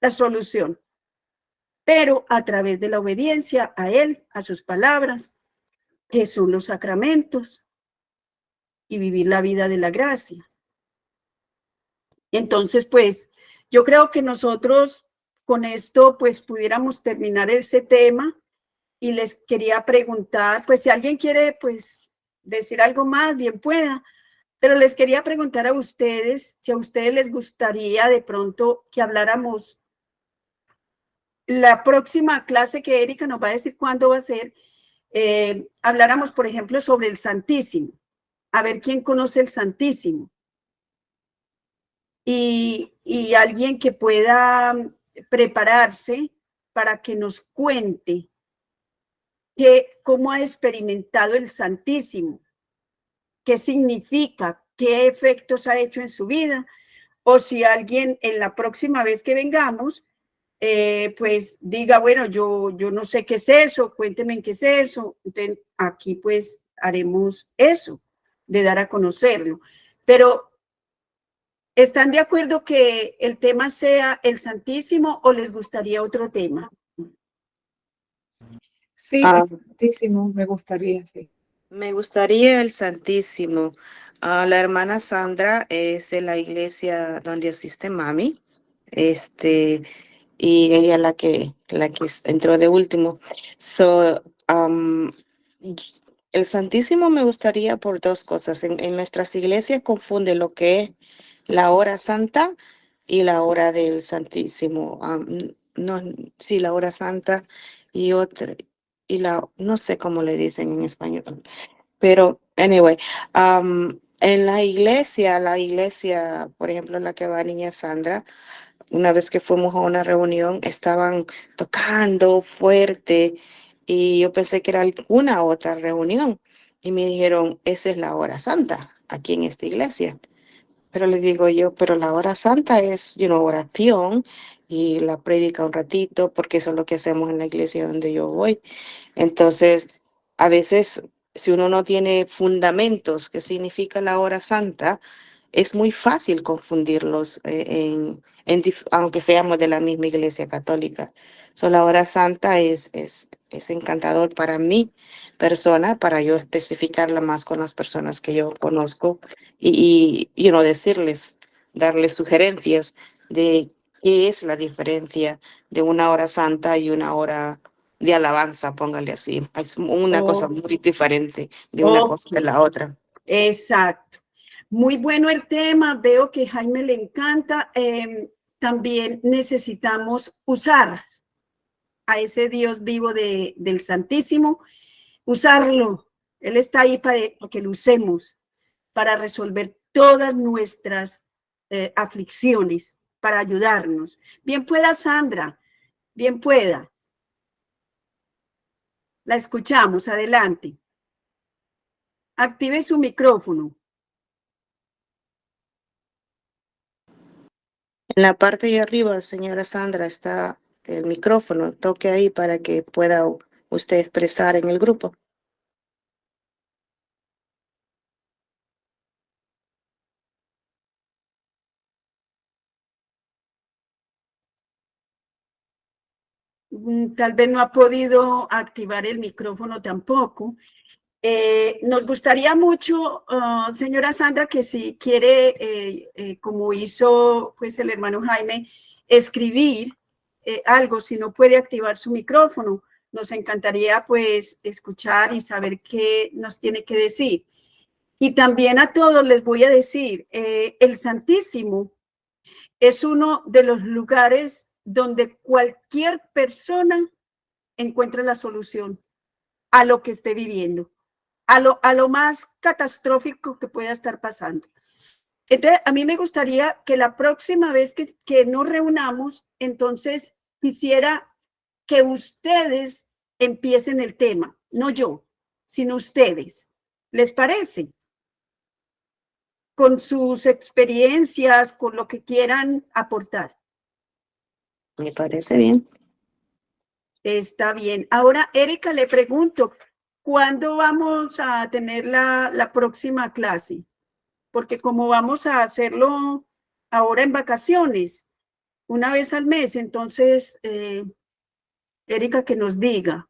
la solución, pero a través de la obediencia a Él, a sus palabras, que son los sacramentos, y vivir la vida de la gracia. Entonces, pues, yo creo que nosotros con esto, pues, pudiéramos terminar ese tema. Y les quería preguntar, pues si alguien quiere pues decir algo más, bien pueda, pero les quería preguntar a ustedes si a ustedes les gustaría de pronto que habláramos la próxima clase que Erika nos va a decir cuándo va a ser, habláramos por ejemplo sobre el Santísimo, a ver quién conoce el Santísimo y alguien que pueda prepararse para que nos cuente cómo ha experimentado el Santísimo, qué significa, qué efectos ha hecho en su vida, o si alguien en la próxima vez que vengamos, pues diga, bueno, yo no sé qué es eso, cuénteme qué es eso. Entonces, aquí pues haremos eso, de dar a conocerlo. Pero, ¿están de acuerdo que el tema sea el Santísimo o les gustaría otro tema? Sí, muchísimo, me gustaría, sí. Me gustaría el Santísimo. La hermana Sandra es de la iglesia donde asiste mami. Este, y ella la que entró de último. So, el Santísimo me gustaría por dos cosas. En nuestras iglesias confunde lo que es la hora santa y la hora del Santísimo. No, sí, la hora santa y otra, no sé cómo le dicen en español, pero anyway, en la iglesia, por ejemplo, en la que va niña Sandra, una vez que fuimos a una reunión, estaban tocando fuerte y yo pensé que era alguna otra reunión y me dijeron, esa es la hora santa aquí en esta iglesia. Pero le digo yo, pero la hora santa es, oración y la prédica un ratito, porque eso es lo que hacemos en la iglesia donde yo voy. Entonces, a veces, si uno no tiene fundamentos, que significa la hora santa, es muy fácil confundirlos, aunque seamos de la misma iglesia católica. So, la hora santa es encantador para mi persona, para yo especificarla más con las personas que yo conozco decirles, darles sugerencias de qué es la diferencia de una hora santa y una hora de alabanza, póngale así. Es una cosa Oh, muy diferente de una ok, cosa a la otra. exacto. Muy bueno el tema, veo que Jaime le encanta. También necesitamos usar a ese Dios vivo del Santísimo, usarlo. Él está ahí para que lo usemos, para resolver todas nuestras aflicciones, para ayudarnos. Bien pueda, Sandra, bien pueda. La escuchamos, adelante. Active su micrófono. En la parte de arriba, señora Sandra, está el micrófono. Toque ahí para que pueda usted expresar en el grupo. Tal vez no ha podido activar el micrófono tampoco. Nos gustaría mucho, señora Sandra, que si quiere, como hizo pues el hermano Jaime, escribir algo, si no puede activar su micrófono, nos encantaría pues escuchar y saber qué nos tiene que decir. Y también a todos les voy a decir, el Santísimo es uno de los lugares donde cualquier persona encuentra la solución a lo que esté viviendo, a lo más catastrófico que pueda estar pasando. Entonces, a mí me gustaría que la próxima vez que nos reunamos, entonces quisiera que ustedes empiecen el tema, no yo, sino ustedes. ¿Les parece? Con sus experiencias, con lo que quieran aportar. Me parece bien. Está bien. Ahora, Erika, le pregunto, ¿cuándo vamos a tener la próxima clase? Porque como vamos a hacerlo ahora en vacaciones, una vez al mes, entonces, Erika, que nos diga.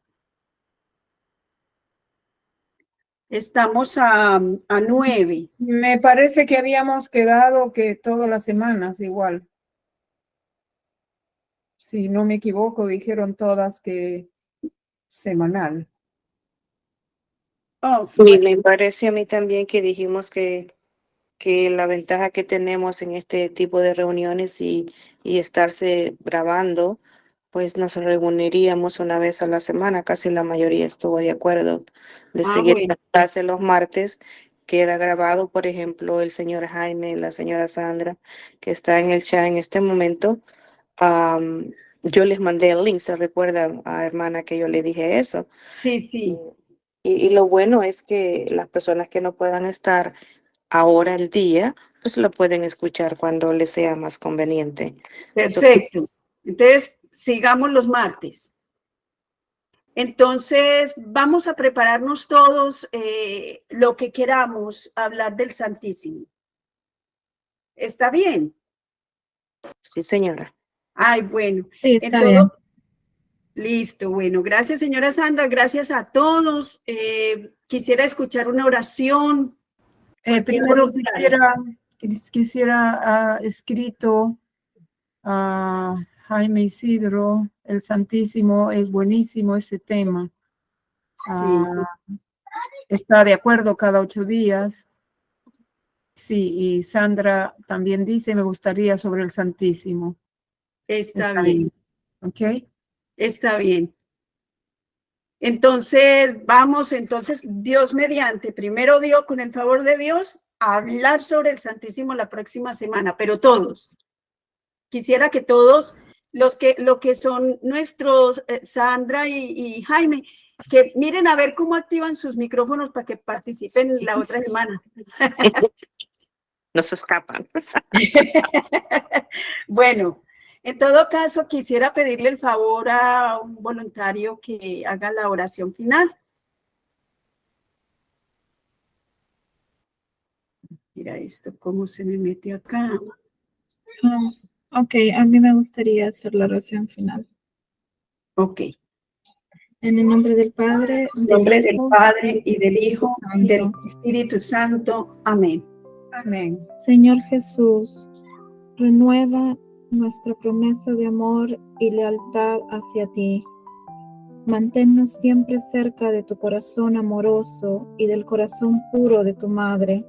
Estamos a 9. Me parece que habíamos quedado que todas las semanas igual. Si no me equivoco, dijeron todas que semanal. Oh, Y bueno. me parece a mí también que dijimos que la ventaja que tenemos en este tipo de reuniones y estarse grabando, pues nos reuniríamos una vez a la semana, casi la mayoría estuvo de acuerdo de seguir Bueno. la clase los martes. Queda grabado, por ejemplo, el señor Jaime, la señora Sandra, que está en el chat en este momento. Yo les mandé el link, ¿se recuerdan, hermana, que yo le dije eso? Sí, sí. Y lo bueno es que las personas que no puedan estar ahora el día, pues lo pueden escuchar cuando les sea más conveniente. Perfecto. Entonces, sigamos los martes. Entonces, vamos a prepararnos todos lo que queramos hablar del Santísimo. ¿Está bien? Sí, señora. Ay, bueno. Sí, En está todo, bien. Listo, bueno, gracias señora Sandra, gracias a todos. Quisiera escuchar una oración. Primero quisiera escrito a Jaime Isidro, el Santísimo, es buenísimo ese tema. Sí. Está de acuerdo cada 8 días. Sí, y Sandra también dice, me gustaría sobre el Santísimo. Está bien. ¿Ok? Está bien. Entonces, entonces, Dios mediante, primero Dios, con el favor de Dios, a hablar sobre el Santísimo la próxima semana, pero todos. Quisiera que todos lo que son nuestros, Sandra y Jaime, que miren a ver cómo activan sus micrófonos para que participen la otra semana. No se escapan. Bueno, en todo caso, quisiera pedirle el favor a un voluntario que haga la oración final. Mira esto, cómo se me mete acá. Ok, a mí me gustaría hacer la oración final. Ok. En el nombre del Padre, En nombre del Padre y del Hijo y del Espíritu Santo. Amén. Amén. Señor Jesús, renueva nuestra promesa de amor y lealtad hacia ti. Manténnos siempre cerca de tu corazón amoroso y del corazón puro de tu Madre.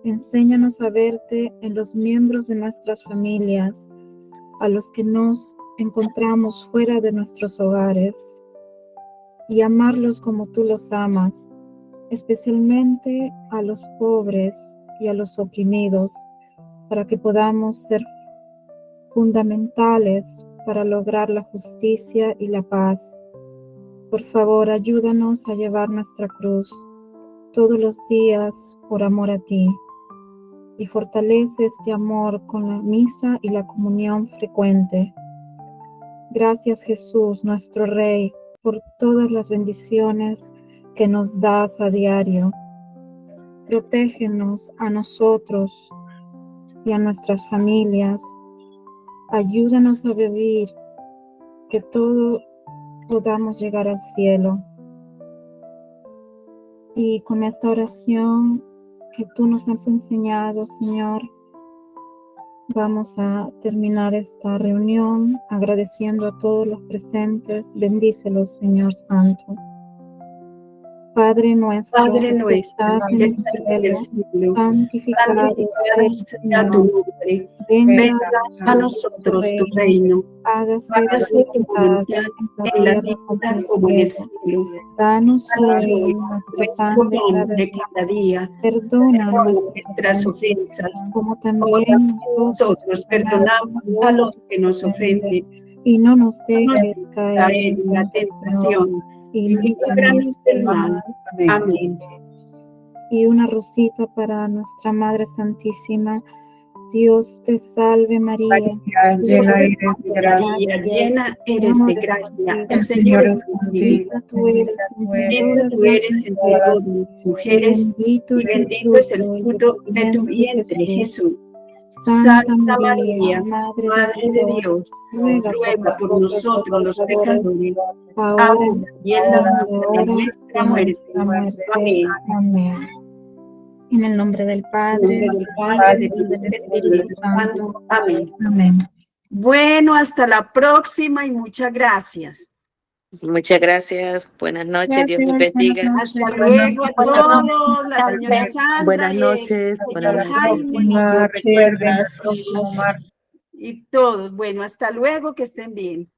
Enséñanos a verte en los miembros de nuestras familias, a los que nos encontramos fuera de nuestros hogares, y amarlos como tú los amas, especialmente a los pobres y a los oprimidos, para que podamos ser fundamentales para lograr la justicia y la paz. Por favor, ayúdanos a llevar nuestra cruz todos los días por amor a ti, y fortalece este amor con la misa y la comunión frecuente. Gracias, Jesús, nuestro Rey, por todas las bendiciones que nos das a diario. Protégenos a nosotros y a nuestras familias. Ayúdanos a vivir, que todo podamos llegar al cielo. Y con esta oración que tú nos has enseñado, Señor, vamos a terminar esta reunión agradeciendo a todos los presentes. Bendícelos, Señor Santo. Padre nuestro, que estás en el cielo, santificado sea tu nombre. Venga a nosotros tu reino. Hágase tu voluntad en la tierra como en el cielo. Danos hoy nuestro pan de cada día. Perdona nuestras ofensas, como también nosotros perdonamos a los que nos ofenden. Y no nos dejes caer en la tentación, y líbranos del mal. Amén. Y una rosita para nuestra Madre Santísima. Dios te salve María, Llena eres de gracia, llena eres de gracia, el Señor es contigo. Bendita tú eres entre todas las mujeres, y bendito es el fruto de tu vientre, Jesús. Santa María, Madre de Dios, ruega por nosotros los pecadores, ahora y en la hora de nuestra muerte. Amén. En el nombre del Padre, del Espíritu Santo. Amén. Amén. Bueno, hasta la próxima y muchas gracias. Muchas gracias. Buenas noches. Dios les bendiga. Hasta luego a todos. La señora Sandra. Buenas noches. Recuerden, el próximo martes. Y todos. Bueno, hasta luego. Que estén bien.